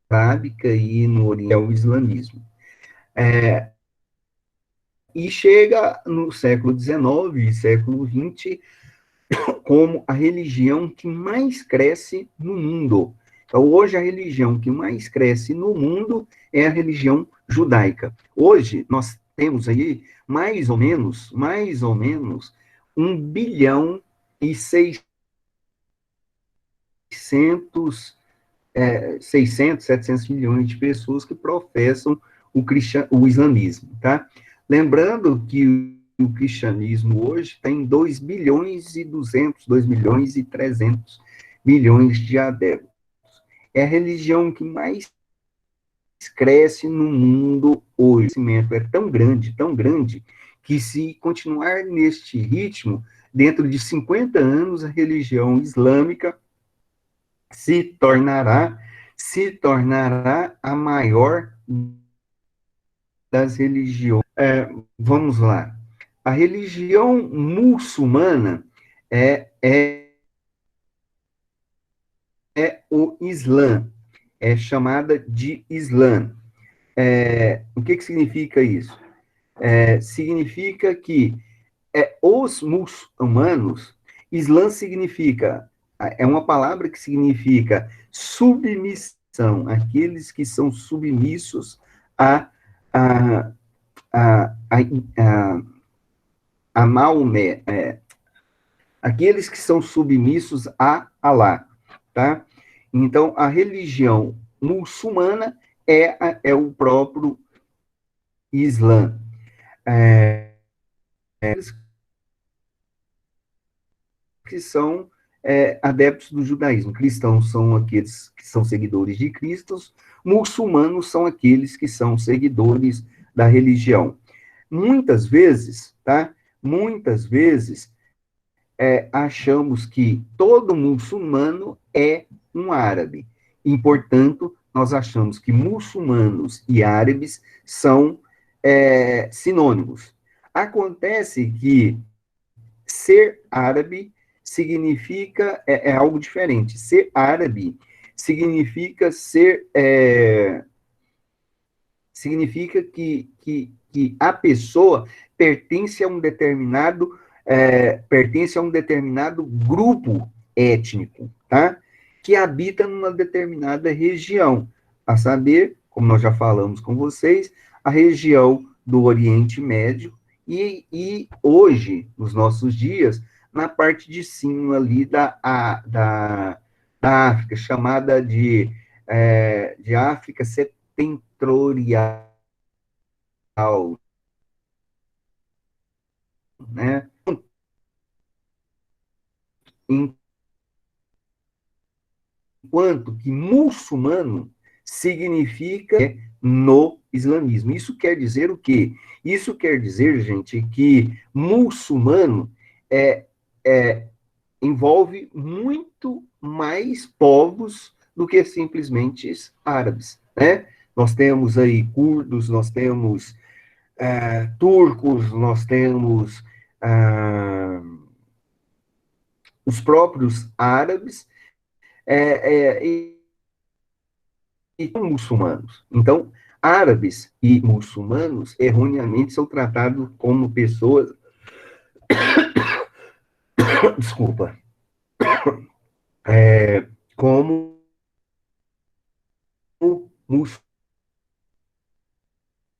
arábica e no Oriente o islamismo. E chega no século XIX e século XX como a religião que mais cresce no mundo. Então, hoje, a religião que mais cresce no mundo é a religião judaica. Hoje, nós temos aí, mais ou menos, 1,600 700 milhões de pessoas que professam o islamismo, tá? Lembrando que o cristianismo hoje tem 2 bilhões e 200, 2 milhões e 300 milhões de adeptos. É a religião que mais cresce no mundo hoje. O crescimento é tão grande, que se continuar neste ritmo, dentro de 50 anos, a religião islâmica se tornará a maior das religiões. Vamos lá. A religião muçulmana é o Islã, é chamada de Islã. O que significa isso? Significa que os muçulmanos, Islã significa, é uma palavra que significa submissão, aqueles que são submissos a Maomé, aqueles que são submissos a Alá, tá? Então, a religião muçulmana é o próprio Islã. Eles que são adeptos do judaísmo. Cristãos são aqueles que são seguidores de Cristo, muçulmanos são aqueles que são seguidores da religião. Muitas vezes, tá? Muitas vezes, achamos que todo muçulmano é um árabe. E, portanto, nós achamos que muçulmanos e árabes são sinônimos. Acontece que ser árabe significa algo diferente. Ser árabe significa significa que a pessoa pertence a um determinado grupo étnico, tá? Que habita numa determinada região, a saber, como nós já falamos com vocês, a região do Oriente Médio e hoje, nos nossos dias, na parte de cima ali da África, chamada de África Setentrional, né? Enquanto que muçulmano significa no islamismo. Isso quer dizer o quê? Isso quer dizer, gente, que muçulmano envolve muito mais povos do que simplesmente árabes, né? Nós temos aí curdos, nós temos turcos, nós temos os próprios árabes e muçulmanos. Então, árabes e muçulmanos erroneamente são tratados como pessoas, desculpa, como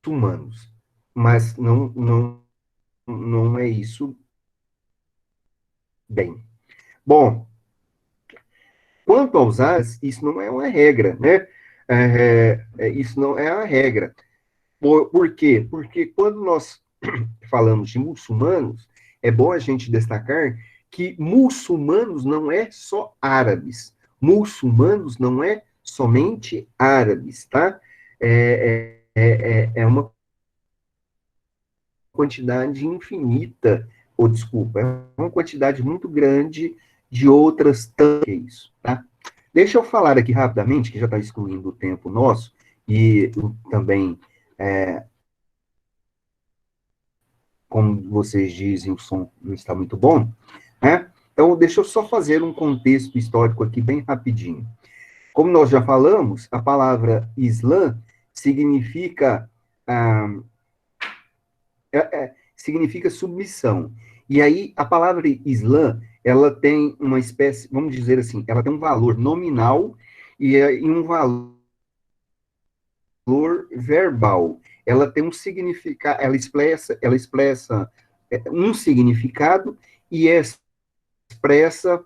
muçulmanos, mas não é isso bem. Bom, quanto aos árabes, isso não é uma regra, né? Isso não é a regra. Por quê? Porque quando nós falamos de muçulmanos, é bom a gente destacar que muçulmanos não é só árabes. Muçulmanos não é somente árabes, tá? É uma quantidade infinita, ou desculpa, é uma quantidade muito grande de outras isso, tá? Deixa eu falar aqui rapidamente, que já está excluindo o tempo nosso, e também, como vocês dizem, o som não está muito bom, né? Então, deixa eu só fazer um contexto histórico aqui bem rapidinho. Como nós já falamos, a palavra Islã significa significa submissão. E aí, a palavra Islã, ela tem uma espécie, vamos dizer assim, ela tem um valor nominal e um valor verbal. Ela tem um significado, ela expressa um significado e expressa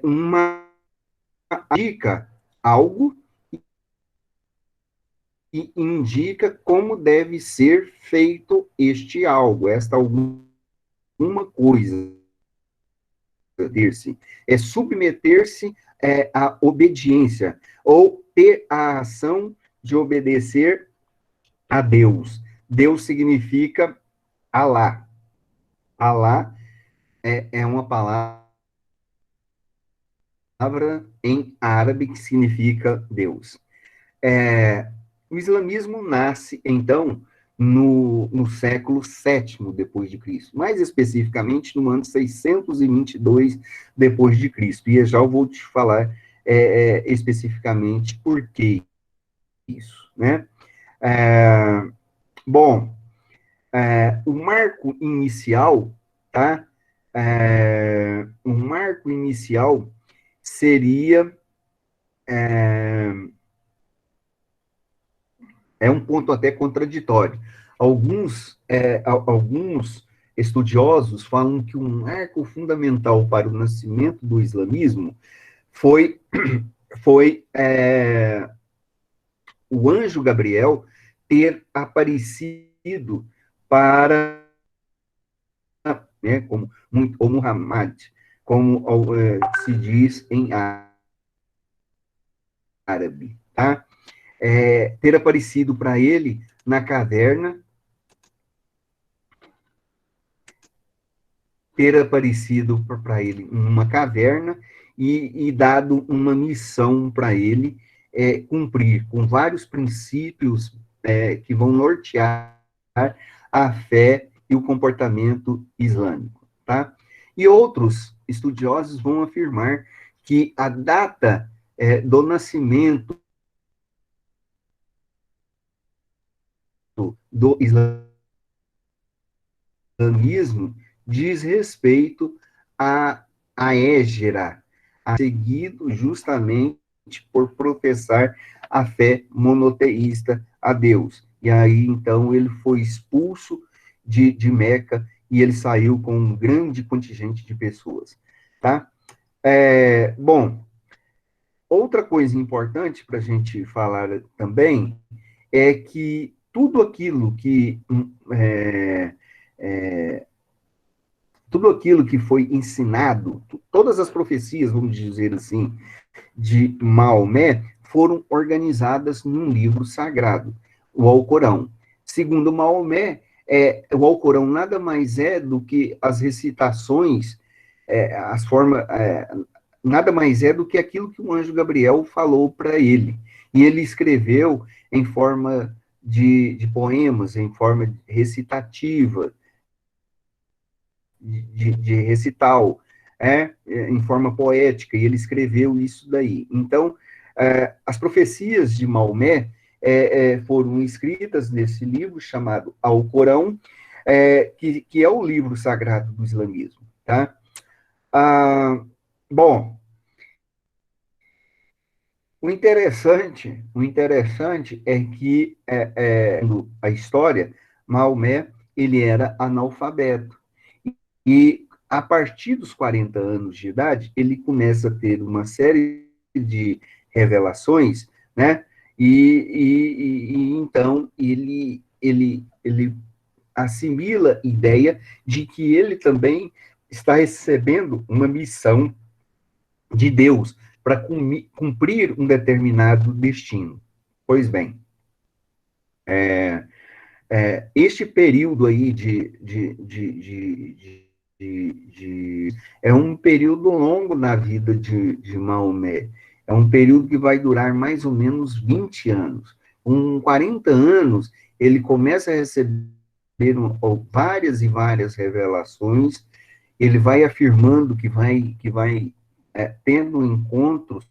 uma indica algo e indica como deve ser feito este algo, esta alguma coisa. Submeter-se à obediência, ou ter a ação de obedecer a Deus. Deus significa Alá. Alá é uma palavra em árabe que significa Deus. O islamismo nasce, então, no século VII depois de Cristo, mais especificamente no ano 622 depois de Cristo. E já eu vou te falar especificamente por que isso, né? Bom, o marco inicial, tá? O marco inicial seria um ponto até contraditório. Alguns estudiosos falam que um marco fundamental para o nascimento do islamismo foi o anjo Gabriel ter aparecido para, como ou Muhammad, como se diz em árabe, tá? Ter aparecido para ele na caverna, numa caverna e dado uma missão para ele cumprir, com vários princípios que vão nortear a fé e o comportamento islâmico, tá? E outros estudiosos vão afirmar que a data do nascimento do islamismo diz respeito à Hégera, seguido justamente por professar a fé monoteísta a Deus. E aí, então, ele foi expulso de Meca e ele saiu com um grande contingente de pessoas, tá? Bom, outra coisa importante para a gente falar também é que tudo aquilo que foi ensinado, todas as profecias, vamos dizer assim, de Maomé, foram organizadas num livro sagrado. o Alcorão. Segundo Maomé, o Alcorão nada mais é do que as recitações, as formas, nada mais é do que aquilo que o anjo Gabriel falou para ele. E ele escreveu em forma de poemas, em forma recitativa, de recital, em forma poética, e ele escreveu isso daí. Então, as profecias de Maomé foram escritas nesse livro chamado Alcorão, que é o livro sagrado do islamismo, tá? Bom, o interessante é que, a história, Maomé, ele era analfabeto. E, a partir dos 40 anos de idade, ele começa a ter uma série de revelações, né? E então, ele assimila a ideia de que ele também está recebendo uma missão de Deus para cumprir um determinado destino. Pois bem, este período aí é um período longo na vida de Maomé. É um período que vai durar mais ou menos 20 anos. Com 40 anos, ele começa a receber várias e várias revelações, ele vai afirmando que vai tendo encontros,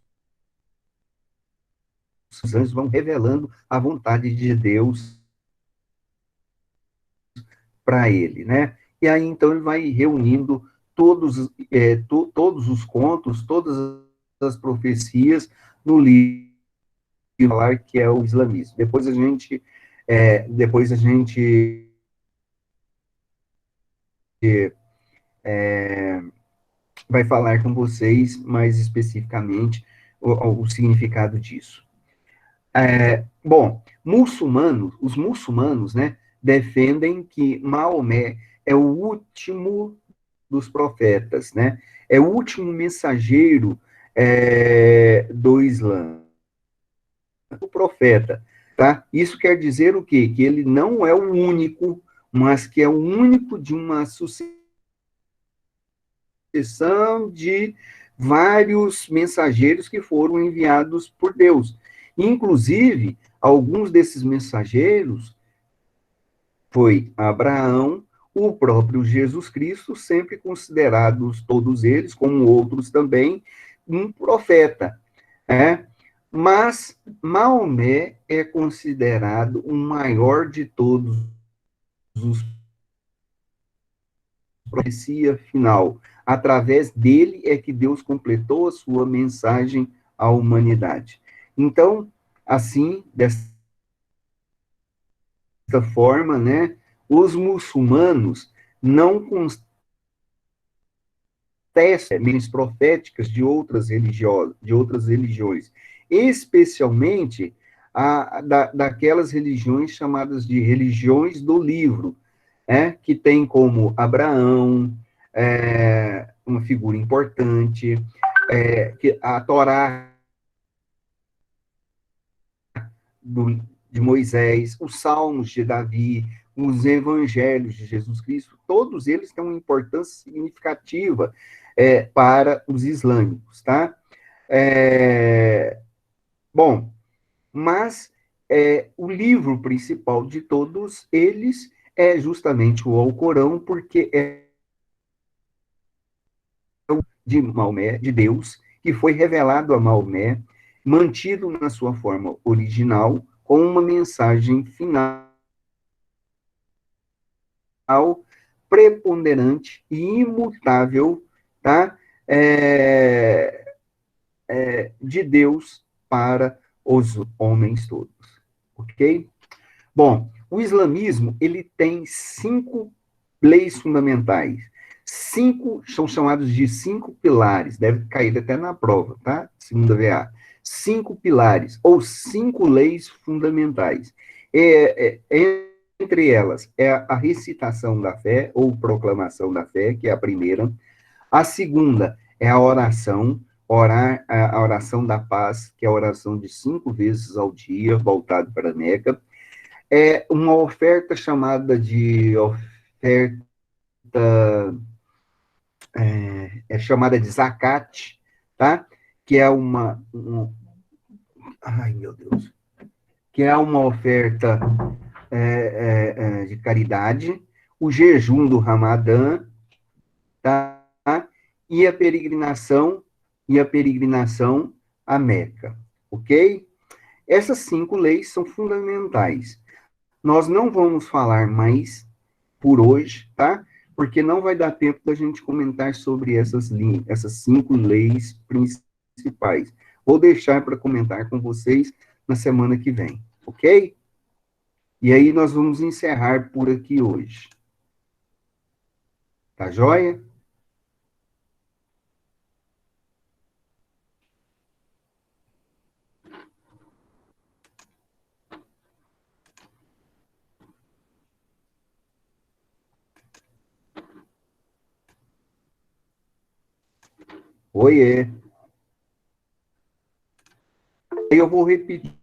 os anjos vão revelando a vontade de Deus para ele, né? E aí, então, ele vai reunindo todos os contos, todas as profecias no livro que é o islamismo. Depois a gente vai falar com vocês mais especificamente o significado disso. Bom, os muçulmanos, né, defendem que Maomé é o último dos profetas, né? É o último mensageiro do Islã. O profeta, tá? Isso quer dizer o quê? Que ele não é o único, mas que é o único de uma sucessão de vários mensageiros que foram enviados por Deus. Inclusive, alguns desses mensageiros foi Abraão, o próprio Jesus Cristo, sempre considerados todos eles, como outros também, um profeta. Mas Maomé é considerado o maior de todos os profecia final. Através dele é que Deus completou a sua mensagem à humanidade. Então, assim, dessa forma, né, os muçulmanos não contestam mensagens proféticas de outras religiões, especialmente daquelas religiões chamadas de religiões do livro, que tem como Abraão, uma figura importante, que a Torá de Moisés, os Salmos de Davi, os Evangelhos de Jesus Cristo, todos eles têm uma importância significativa para os islâmicos, tá? Bom, mas o livro principal de todos eles é justamente o Alcorão, porque é de Maomé, de Deus, que foi revelado a Maomé, mantido na sua forma original, com uma mensagem final preponderante e imutável, tá? De Deus para os homens todos, ok? Bom, o islamismo, ele tem 5 leis fundamentais. 5 são chamados de 5 pilares, deve cair até na prova, tá? Segunda VA. 5 pilares, ou 5 leis fundamentais. Entre elas, é a recitação da fé, ou proclamação da fé, que é a primeira. A segunda é a oração, a oração da paz, que é a oração de 5 vezes ao dia, voltado para a Meca. É uma oferta chamada de oferta, chamada de zakat, tá? Que é ai, meu Deus, que é uma oferta de caridade, o jejum do Ramadã, tá? E a peregrinação à Meca, ok? Essas 5 leis são fundamentais. Nós não vamos falar mais por hoje, tá? Porque não vai dar tempo da gente comentar sobre essas 5 leis principais. Vou deixar para comentar com vocês na semana que vem, ok? E aí nós vamos encerrar por aqui hoje. Tá joia? Oiê. Eu vou repetir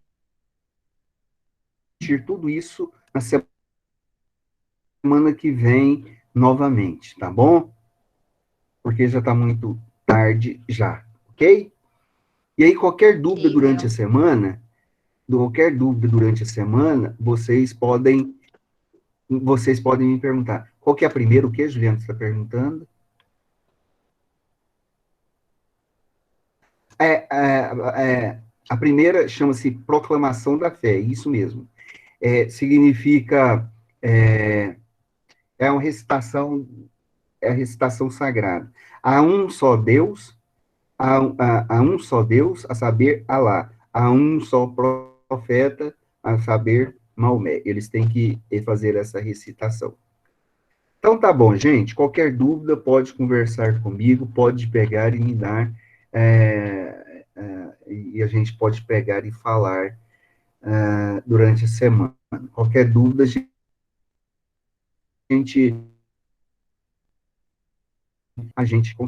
tudo isso na semana que vem novamente, tá bom? Porque já está muito tarde já, ok? E aí, qualquer dúvida durante a semana, vocês podem me perguntar. Qual que é a primeira? O que, Juliana, você está perguntando? A primeira chama-se Proclamação da Fé, isso mesmo. Significa, uma recitação, a recitação sagrada. Há um só Deus, há um só Deus, a saber, Alá. Há um só profeta, a saber, Maomé. Eles têm que fazer essa recitação. Então, tá bom, gente. Qualquer dúvida, pode conversar comigo, pode pegar e me dar, e a gente pode pegar e falar durante a semana. Qualquer dúvida, a gente